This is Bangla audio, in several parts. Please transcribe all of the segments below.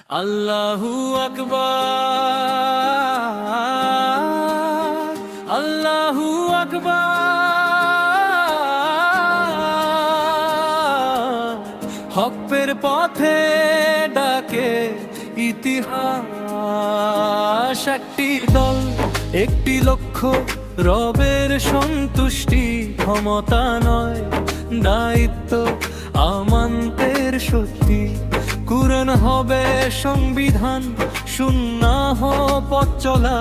আল্লাহু আকবার, আল্লাহু আকবার। হকের পথে ডাকে ইতিহাস, একটি দল একটি লক্ষ্য, রবের সন্তুষ্টি। ক্ষমতা নয় দায়িত্ব, আমানতের সত্যি। কুরআন হবে সংবিধান, সুন্নাহ পথ চলা।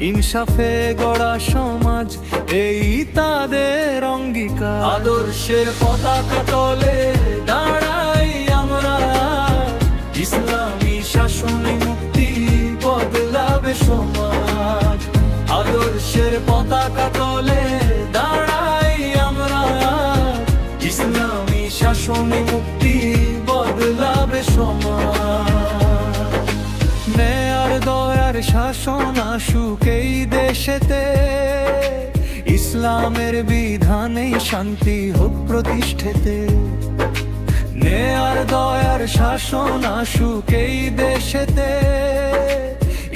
ইনসাফে গড়া সমাজ, এই তাদের অঙ্গীকার। আদর্শের পতাকা তলে দাঁড়াই আমরা, ইসলামী শাসনে মুক্তি বদলাবে সমাজ। আদর্শের পতাকা তলে দাঁড়াই আমরা, ইসলামী শাসনে মুক্তি বদলাবে সমাজ। ন্যায় দয়ার শাসন আসুক এই দেশেতে, ইসলামের বিধানেই শান্তি হোক প্রতিষ্ঠিতে। ন্যায় দয়ার শাসন আসুক এই দেশেতে,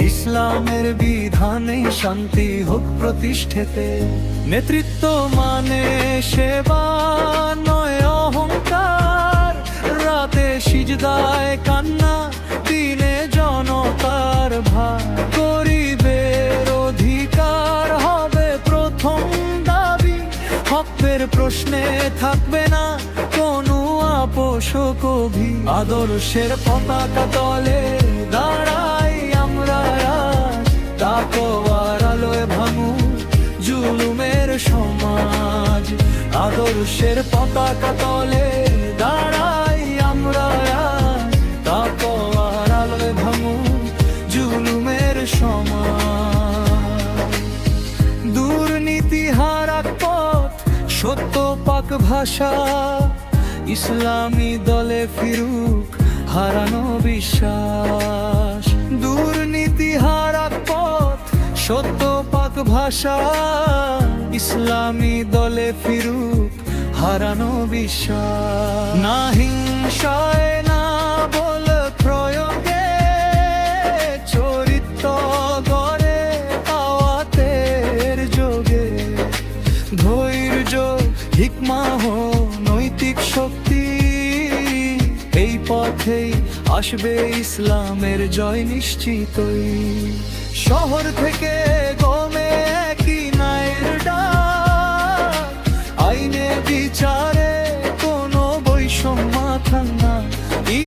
ইসলামের বিধানেই শান্তি হোক প্রতিষ্ঠিতে। নেতৃত্ব মানে সেবা নয় অহংকার, রাতে সিজদায় কান্না, দিনে জনতার ভার। গরিবের অধিকার হবে প্রথম দাবি, হকের প্রশ্নে থাকবে না কোনো আপোষ কভি। আদর্শের পতাকা তলে দাঁড়াই আমরা, তাকওয়ার আলোয় ভাঙু জুলুমের সমাজ। আদর্শের পতাকা তলে দাঁড়াই আমরা, তাকওয়ার আলোয় ভাঙু জুলুমের সমাজ। দুর্নীতি হারাক পথ, সত্য পাক ভাষা, ইসলামী দলে ফিরুক হারানো বিশ্বাস। দুর্নীতি হারাক পথ, সত্য পাক ভাষা, ইসলামী দলে ফিরুক হারানো বিশ্বাস। না হিংসায় না বল প্রয়োগে, চরিত্র গড়ে আওয়াতের যোগে। ধৈর্য হিকমাহ নৈতিক শক্তি, এই পথেই আসবে ইসলামের জয় নিশ্চিতই। শহর থেকে